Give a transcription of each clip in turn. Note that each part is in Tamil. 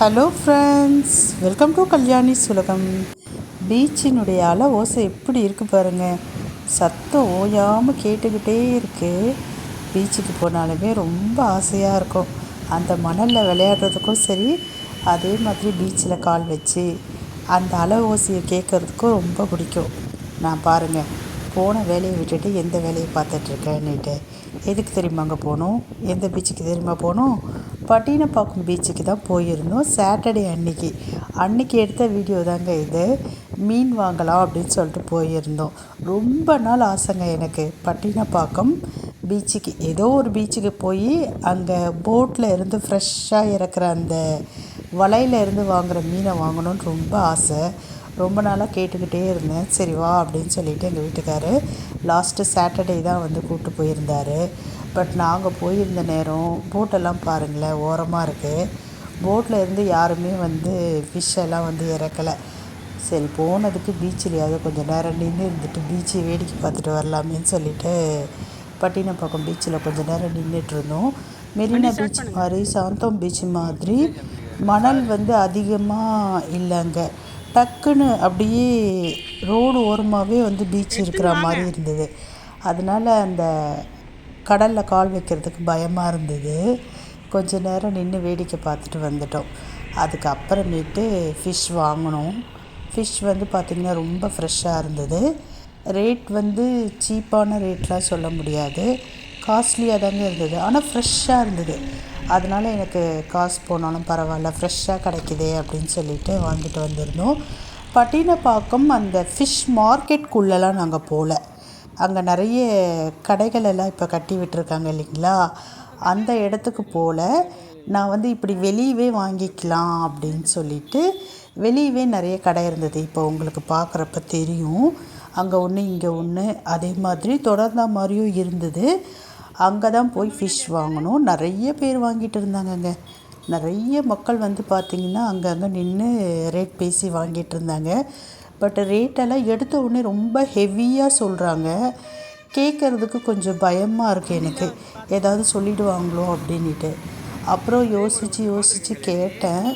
Hello friends, welcome to Kalyani சுலகம். பீச்சினுடைய அலை ஓசை எப்படி இருக்குது பாருங்கள். சத்தம் ஓயாமல் கேட்டுக்கிட்டே இருக்குது. பீச்சுக்கு போனாலுமே ரொம்ப ஆசையாக இருக்கும். அந்த மணலில் விளையாடுறதுக்கும் சரி, அதே மாதிரி பீச்சில் கால் வச்சு அந்த அலை ஓசையை கேட்குறதுக்கும் ரொம்ப பிடிக்கும். நான் பாருங்கள், போன வேலையை விட்டுட்டு எந்த வேலையை பார்த்துட்ருக்கேன்னுட்டு. எதுக்கு தெரியுமா அங்கே போகணும்? எந்த பீச்சுக்கு தெரியுமா போகணும்? பட்டினப்பாக்கம் பீச்சுக்கு தான் போயிருந்தோம். சாட்டர்டே அன்னைக்கு எடுத்த வீடியோ தாங்க இது. மீன் வாங்கலாம் அப்படின்னு சொல்லிட்டு போயிருந்தோம். ரொம்ப நாள் ஆசைங்க எனக்கு பட்டினப்பாக்கம் பீச்சுக்கு, ஏதோ ஒரு பீச்சுக்கு போய் அங்கே போட்டில் இருந்து ஃப்ரெஷ்ஷாக இறக்குற அந்த வலையில் இருந்து வாங்குகிற மீனை வாங்கணும்னு ரொம்ப ஆசை. ரொம்ப நாளாக கேட்டுக்கிட்டே இருந்தேன். சரி வா அப்படின்னு சொல்லிவிட்டு எங்கள் வீட்டுக்காரு லாஸ்ட்டு சாட்டர்டே தான் வந்து கூப்பிட்டு போயிருந்தார். பட் நாங்கள் போயிருந்த நேரம் போட்டெல்லாம் பாருங்களேன் ஓரமாக இருக்குது. போட்டில் இருந்து யாருமே வந்து ஃபிஷ்ஷெல்லாம் வந்து இறக்கலை. சரி, போனதுக்கு பீச்சிலையாவது கொஞ்சம் நேரம் நின்று இருந்துட்டு பீச்சை வேடிக்கை பார்த்துட்டு வரலாமேன்னு சொல்லிவிட்டு பட்டினப்பாக்கம் பீச்சில் கொஞ்சம் நேரம் நின்றுட்டு இருந்தோம். மெரினா பீச் மாதிரி, சாந்தோம் பீச் மாதிரி மணல் வந்து அதிகமாக இல்லைங்க. டக்குன்னு அப்படியே ரோடு ஓரமாகவே வந்து பீச் இருக்கிற மாதிரி இருந்தது. அதனால் அந்த கடலில் கால் வைக்கிறதுக்கு பயமாக இருந்தது. கொஞ்ச நேரம் நின்று வேடிக்கை பார்த்துட்டு வந்துட்டோம். அதுக்கப்புறமேட்டு ஃபிஷ் வாங்கினோம். ஃபிஷ் வந்து பார்த்திங்கன்னா ரொம்ப ஃப்ரெஷ்ஷாக இருந்தது. ரேட் வந்து சீப்பான ரேட்லாம் சொல்ல முடியாது, காஸ்ட்லியாக தாங்க இருந்தது. ஆனால் ஃப்ரெஷ்ஷாக இருந்தது. அதனால் எனக்கு காசு போனாலும் பரவாயில்ல, ஃப்ரெஷ்ஷாக கிடைக்குதே அப்படின்னு சொல்லிட்டு வாங்கிட்டு வந்திருந்தோம். பட்டினப்பாக்கம் அந்த ஃபிஷ் மார்க்கெட்குள்ளெல்லாம் நாங்கள் போகல. அங்கே நிறைய கடைகள் எல்லாம் இப்போ கட்டி விட்டுருக்காங்க இல்லைங்களா, அந்த இடத்துக்கு போகல. நான் வந்து இப்படி வெளியவே வாங்கிக்கலாம் அப்படின்னு சொல்லிட்டு வெளியவே நிறைய கடை இருந்தது. இப்போ உங்களுக்கு பார்க்குறப்ப தெரியும், அங்கே ஒன்று இங்கே ஒன்று, அதே மாதிரி தொடர்ந்த மாதிரியும் இருந்தது. அங்கே தான் போய் ஃபிஷ் வாங்கணும். நிறைய பேர் வாங்கிட்டு இருந்தாங்கங்க. நிறைய மக்கள் வந்து பார்த்திங்கன்னா அங்கங்கே நின்று ரேட் பேசி வாங்கிட்டு இருந்தாங்க. பட் ரேட்டெல்லாம் எடுத்த உடனே ரொம்ப ஹெவியாக சொல்கிறாங்க. கேட்குறதுக்கு கொஞ்சம் பயமாக இருக்குது எனக்கு, ஏதாவது சொல்லிவிடுவாங்களோ அப்படின்ட்டு. அப்புறம் யோசித்து கேட்டேன்.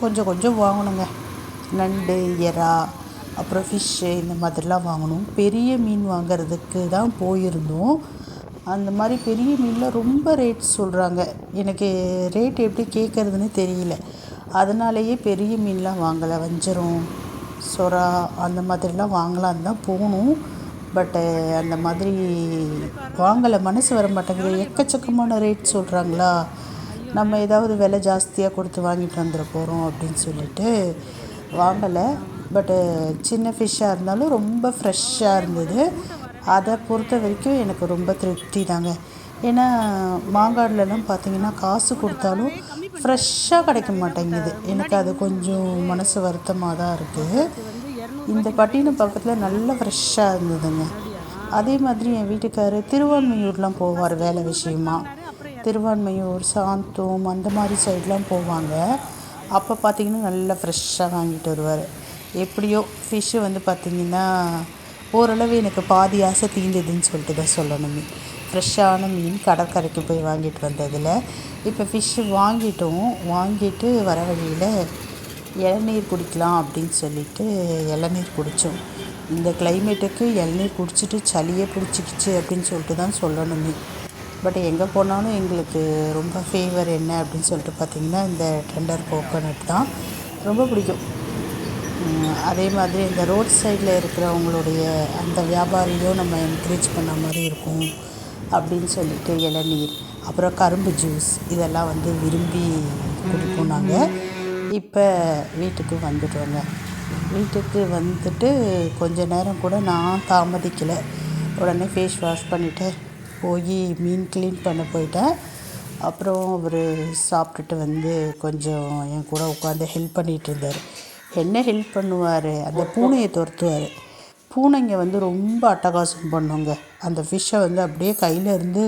கொஞ்சம் வாங்கணுங்க. நண்டு, எறா, அப்புறம் ஃபிஷ்ஷு இந்த மாதிரிலாம் வாங்கணும். பெரிய மீன் வாங்கிறதுக்கு தான் போயிருந்தோம். அந்த மாதிரி பெரிய மீனில் ரொம்ப ரேட் சொல்கிறாங்க. எனக்கு ரேட் எப்படி கேட்குறதுன்னு தெரியல. அதனாலேயே பெரிய மீன்லாம் வாங்கலை. வஞ்சரம், சொரா அந்த மாதிரிலாம் வாங்கலான்னு தான் போகணும். பட்டு அந்த மாதிரி வாங்கலை, மனசு வர மாட்டேங்குது. எக்கச்சக்கமான ரேட் சொல்கிறாங்களா, நம்ம ஏதாவது விலை ஜாஸ்தியாக கொடுத்து வாங்கிட்டு வந்துட போகிறோம் அப்படின்னு சொல்லிட்டு வாங்கலை. பட்டு சின்ன ஃபிஷ்ஷாக இருந்தாலும் ரொம்ப ஃப்ரெஷ்ஷாக இருந்தது. அதை பொறுத்த வரைக்கும் எனக்கு ரொம்ப திருப்தி தாங்க. ஏன்னா மாங்காடுலலாம் பார்த்திங்கன்னா காசு கொடுத்தாலும் ஃப்ரெஷ்ஷாக கிடைக்க மாட்டேங்குது. எனக்கு அது கொஞ்சம் மனசு வருத்தமாக தான் இருக்குது. இந்த பட்டினப்பாக்கத்தில் நல்லா ஃப்ரெஷ்ஷாக இருந்ததுங்க. அதே மாதிரி என் வீட்டுக்காரர் திருவான்மையூர்லாம் போவார் வேலை விஷயமா. திருவான்மையூர், சாந்தோம் அந்த மாதிரி சைட்லாம் போவாங்க. அப்போ பார்த்திங்கன்னா நல்லா ஃப்ரெஷ்ஷாக வாங்கிட்டு வருவார். எப்படியோ ஃபிஷ்ஷு வந்து பார்த்திங்கன்னா ஓரளவு எனக்கு பாதி ஆசை தீர்ந்ததுன்னு சொல்லிட்டு தான் சொல்லணுமே. ஃப்ரெஷ்ஷான மீன் கடற்கரைக்கு போய் வாங்கிட்டு வந்ததில் இப்போ ஃபிஷ்ஷு வாங்கிட்டு வர வழியில் இளநீர் குடிக்கலாம் அப்படின்னு சொல்லிட்டு இளநீர் குடித்தோம். இந்த கிளைமேட்டுக்கு இளநீர் குடிச்சிட்டு சளியே பிடிச்சிக்கிச்சு அப்படின்னு சொல்லிட்டு தான் சொல்லணுமே. பட் எங்கே போனாலும் எங்களுக்கு ரொம்ப ஃபேவர் என்ன அப்படின்னு சொல்லிட்டு பார்த்திங்கன்னா இந்த டெண்டர் கோகோனட் தான் ரொம்ப பிடிக்கும். அதே மாதிரி இந்த ரோட் சைடில் இருக்கிறவங்களுடைய அந்த வியாபாரியும் நம்ம என்கரேஜ் பண்ண மாதிரி இருக்கும் அப்படின்னு சொல்லிட்டு இளநீர், அப்புறம் கரும்பு ஜூஸ் இதெல்லாம் வந்து விரும்பி குடிப்போம் நாங்கள். இப்போ வீட்டுக்கு வந்துட்டோங்க. வீட்டுக்கு வந்துட்டு கொஞ்ச நேரம் கூட நான் தாமதிக்கலை. உடனே ஃபேஸ் வாஷ் பண்ணிவிட்டு போய் மீன் க்ளீன் பண்ண போயிட்டேன். அப்புறம் அவர் சாப்பிட்டுட்டு வந்து கொஞ்சம் என் கூட உட்காந்து ஹெல்ப் பண்ணிகிட்டு இருந்தார். என்ன ஹெல்ப் பண்ணுவார், அந்த பூனையை துரத்துவார். பூனைங்க வந்து ரொம்ப அட்டகாசம் பண்ணுங்க. அந்த ஃபிஷ்ஷை வந்து அப்படியே கையில் இருந்து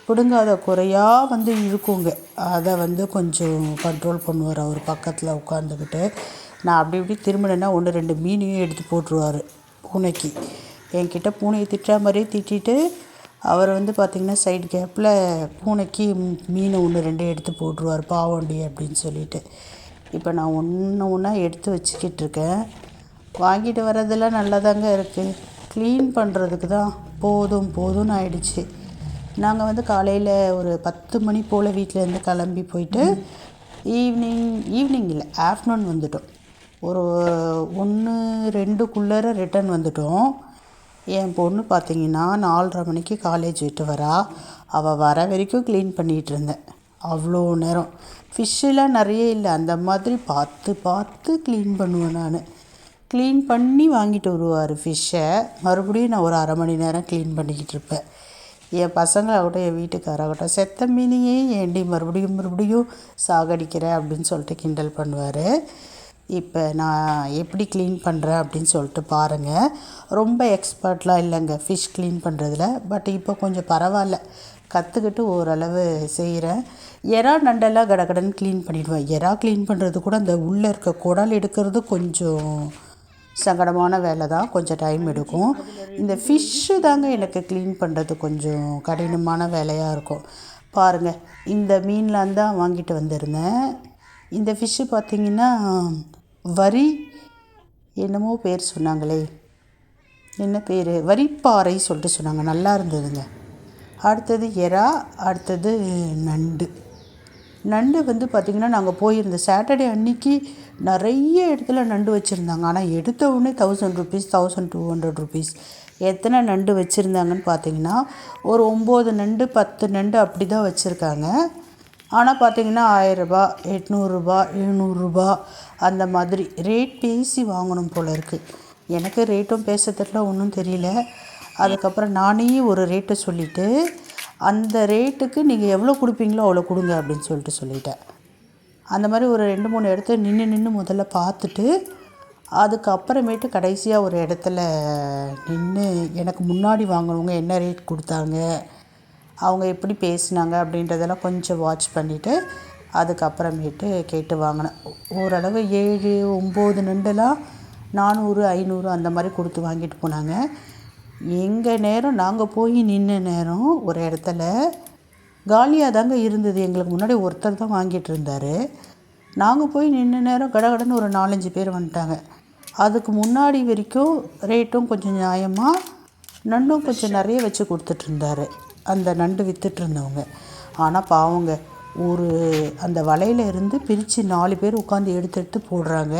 பிடுங்காத குறையாக வந்து இழுக்குங்க. அதை வந்து கொஞ்சம் கண்ட்ரோல் பண்ணுவார் அவர் பக்கத்தில் உட்காந்துக்கிட்டு. நான் அப்படி இப்படி திரும்பினேன்னா 1-2 மீனையும் எடுத்து போட்டுருவார் பூனைக்கு. என்கிட்ட பூனையை திட்டுற மாதிரியே திட்டிட்டு அவர் வந்து பார்த்திங்கன்னா சைடு கேப்பில் பூனைக்கு மீனை 1-2 எடுத்து போட்டுருவார், பாவண்டி அப்படின்னு சொல்லிட்டு. இப்போ நான் ஒன்று ஒன்றா எடுத்து வச்சுக்கிட்டு இருக்கேன். வாங்கிட்டு வர்றதெல்லாம் நல்லாதாங்க இருக்குது. க்ளீன் பண்ணுறதுக்கு தான் போதும்னு ஆயிடுச்சு. நாங்கள் வந்து காலையில் ஒரு 10 மணி போல் வீட்டிலேருந்து கிளம்பி போயிட்டு ஈவினிங் இல்லை, ஆஃப்டர்நூன் வந்துட்டோம். ஒரு 1-2க்குள்ளே ரிட்டன் வந்துட்டோம். என் பொண்ணு பார்த்திங்கன்னா 4:30 மணிக்கு காலேஜ் விட்டு வரா. அவள் வர வரைக்கும் க்ளீன் பண்ணிகிட்டு இருந்தேன். அவ்வளோ நேரம் ஃபிஷ்ஷெலாம் நிறைய இல்லை, அந்த மாதிரி பார்த்து க்ளீன் பண்ணுவேன். நான் க்ளீன் பண்ணி வாங்கிட்டு வருவார் ஃபிஷ்ஷை. மறுபடியும் நான் ஒரு 1/2 மணி நேரம் க்ளீன் பண்ணிக்கிட்டு இருப்பேன். என் பசங்களாகட்டும் என் வீட்டுக்காராகட்டும், செத்த மீனையே ஏண்டி மறுபடியும் சாகடிக்கிற அப்படின்னு சொல்லிட்டு கிண்டல் பண்ணுவார். இப்போ நான் எப்படி க்ளீன் பண்ணுறேன் அப்படின்னு சொல்லிட்டு பாருங்கள். ரொம்ப எக்ஸ்பர்ட்லாம் இல்லைங்க ஃபிஷ் க்ளீன் பண்ணுறதுல. பட் இப்போ கொஞ்சம் பரவாயில்ல, கற்றுக்கிட்டு ஓரளவு செய்கிறேன். எறா நண்டெல்லாம் கடகடன்னு க்ளீன் பண்ணிவிடுவேன். எறா க்ளீன் பண்ணுறது கூட அந்த உள்ளே இருக்க குடல் எடுக்கிறது கொஞ்சம் சங்கடமான வேலை தான், கொஞ்சம் டைம் எடுக்கும். இந்த ஃபிஷ்ஷு தாங்க எனக்கு க்ளீன் பண்ணுறது கொஞ்சம் கடினமான வேலையாக இருக்கும். பாருங்கள், இந்த மீன்லாம் தான் வாங்கிட்டு வந்திருந்தேன். இந்த ஃபிஷ்ஷு பார்த்திங்கன்னா என்னமோ பேர் சொன்னாங்களே, என்ன பேர், வரிப்பாறை சொல்லிட்டு சொன்னாங்க. நல்லா இருந்ததுங்க. அடுத்தது எறா, அடுத்தது நண்டு வந்து பார்த்திங்கன்னா நாங்கள் போயிருந்த சாட்டர்டே அன்றைக்கி நிறைய இடத்துல நண்டு வச்சுருந்தாங்க. ஆனால் எடுத்த உடனே 1000 ருபீஸ், 1200 ருபீஸ். எத்தனை நண்டு வச்சுருந்தாங்கன்னு பார்த்தீங்கன்னா ஒரு 9 நண்டு 10 நண்டு அப்படி தான் வச்சுருக்காங்க. ஆனால் பார்த்திங்கன்னா 1000 ரூபா, 800 ரூபா, 700 ரூபா அந்த மாதிரி ரேட் பேசி வாங்கணும் போல் இருக்குது. எனக்கு ரேட்டும் பேச தெரியல, ஒன்றும் தெரியல. அதுக்கப்புறம் நானே ஒரு ரேட்டை சொல்லிவிட்டு, அந்த ரேட்டுக்கு நீங்கள் எவ்வளோ கொடுப்பீங்களோ அவ்வளோ கொடுங்க அப்படின்னு சொல்லிட்டேன். அந்த மாதிரி ஒரு 2-3 இடத்த நின்று முதல்ல பார்த்துட்டு, அதுக்கப்புறமேட்டு கடைசியாக ஒரு இடத்துல நின்று எனக்கு முன்னாடி வாங்கினவங்க என்ன ரேட் கொடுத்தாங்க, அவங்க எப்படி பேசினாங்க அப்படின்றதெல்லாம் கொஞ்சம் வாட்ச் பண்ணிவிட்டு அதுக்கப்புறமேட்டு கேட்டு வாங்கினேன். ஓரளவு 7-9 நண்டெல்லாம் 400-500 அந்த மாதிரி கொடுத்து வாங்கிட்டு போனாங்க. எங்கள் நேரம் நாங்கள் போய் நின்ற நேரம் ஒரு இடத்துல காலியாக தாங்க இருந்தது. எங்களுக்கு முன்னாடி ஒருத்தர் தான் வாங்கிட்டு இருந்தார். நாங்கள் போய் நின்ற நேரம் கடகடன்னு ஒரு 4-5 பேர் வந்துட்டாங்க. அதுக்கு முன்னாடி வரைக்கும் ரேட்டும் கொஞ்சம் நியாயமாக, நண்டும் கொஞ்சம் நிறைய வச்சு கொடுத்துட்ருந்தார் அந்த நண்டு விற்றுட்ருந்தவங்க. ஆனால் பாவங்க, அந்த வலையில் இருந்து பிரித்து 4 பேர் உட்காந்து எடுத்து போடுறாங்க.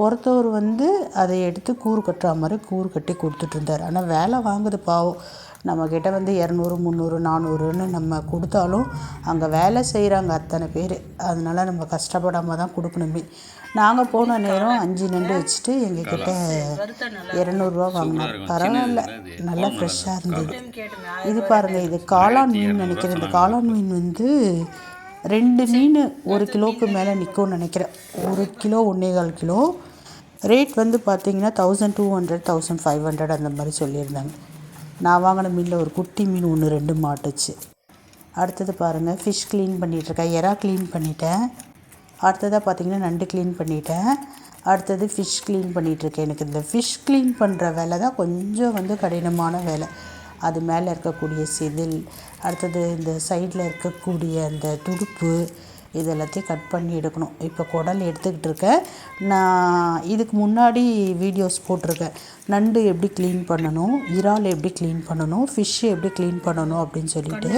ஒருத்தவர் வந்து அதை எடுத்து கூறு கட்டுற மாதிரி கூறு கட்டி கொடுத்துட்ருந்தார். ஆனால் வேலை வாங்குது பாவம். நம்மக்கிட்ட வந்து 200, 300, 400ன்னு நம்ம கொடுத்தாலும் அங்கே வேலை செய்கிறாங்க அத்தனை பேர். அதனால் நம்ம கஷ்டப்படாமல் தான் கொடுக்கணுமே. நாங்கள் போன நேரம் 5 நண்டு வச்சுட்டு எங்ககிட்ட 200 வாங்கினோம். பரவாயில்ல, நல்லா ஃப்ரெஷ்ஷாக இருந்தது. இது பாருங்கள், இது காளான் மீன் நினைக்கிறேன். இந்த காளான் மீன் வந்து 2 மீன் 1 கிலோவுக்கு மேலே நிற்கும்னு நினைக்கிறேன். 1 கிலோ 1.25 கிலோ. ரேட் வந்து பார்த்திங்கன்னா 1200, 1500 அந்த மாதிரி சொல்லியிருந்தாங்க. நான் வாங்கின மீனில் ஒரு குட்டி மீன் 1-2 மாட்டுச்சு. அடுத்தது பாருங்கள், ஃபிஷ் க்ளீன் பண்ணிகிட்ருக்கேன். எறா க்ளீன் பண்ணிட்டேன். அடுத்ததாக பார்த்திங்கன்னா நண்டு க்ளீன் பண்ணிட்டேன். அடுத்தது ஃபிஷ் க்ளீன் பண்ணிகிட்ருக்கேன். எனக்கு இந்த ஃபிஷ் க்ளீன் பண்ணுற வேலை தான் கொஞ்சம் வந்து கடினமான வேலை. அது மேலே இருக்கக்கூடிய செதில், அடுத்தது இந்த சைடில் இருக்கக்கூடிய அந்த துடுப்பு, இது எல்லாத்தையும் கட் பண்ணி எடுக்கணும். இப்போ குடல் எடுத்துக்கிட்டு இருக்கேன். நான் இதுக்கு முன்னாடி வீடியோஸ் போட்டிருக்கேன். நண்டு எப்படி க்ளீன் பண்ணணும், இறால் எப்படி க்ளீன் பண்ணணும், ஃபிஷ்ஷு எப்படி க்ளீன் பண்ணணும் அப்படின்னு சொல்லிட்டு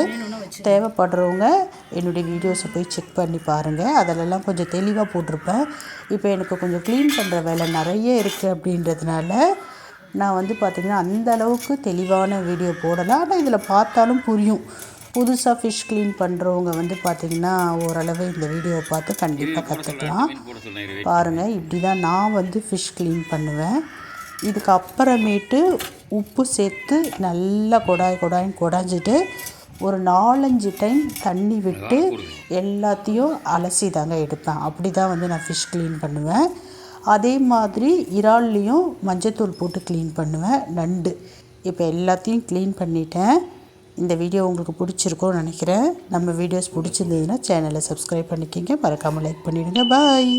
தேவைப்படுறவங்க என்னுடைய வீடியோஸை போய் செக் பண்ணி பாருங்கள். அதிலெல்லாம் கொஞ்சம் தெளிவாக போட்டிருப்பேன். இப்போ எனக்கு கொஞ்சம் க்ளீன் பண்ணுற வேலை நிறைய இருக்குது அப்படின்றதுனால நான் வந்து பார்த்திங்கன்னா அந்த அளவுக்கு தெளிவான வீடியோ போடலாம். ஆனால் இதில் பார்த்தாலும் புரியும். புதுசாக ஃபிஷ் க்ளீன் பண்ணுறவங்க வந்து பார்த்திங்கன்னா ஓரளவு இந்த வீடியோவை பார்த்து கண்டிப்பாக கற்றுக்கலாம். பாருங்கள், இப்படி தான் நான் வந்து ஃபிஷ் க்ளீன் பண்ணுவேன். இதுக்கு அப்புறமேட்டு உப்பு சேர்த்து நல்லா கொடாயின்னு கொடாஞ்சிட்டு ஒரு 4-5 டைம் தண்ணி விட்டு எல்லாத்தையும் அலசி தாங்க எடுப்பேன். அப்படி தான் வந்து நான் ஃபிஷ் க்ளீன் பண்ணுவேன். அதே மாதிரி இறால்லையும் மஞ்சத்தூள் போட்டு க்ளீன் பண்ணுவேன். நண்டு இப்போ எல்லாத்தையும் க்ளீன் பண்ணிட்டேன். இந்த வீடியோ உங்களுக்கு பிடிச்சிருக்கும்னு நினைக்கிறேன். நம்ம வீடியோஸ் பிடிச்சிருந்ததுன்னா சேனலை சப்ஸ்கிரைப் பண்ணிக்கிங்க, மறக்காமல் லைக் பண்ணிவிடுங்க. பாய்.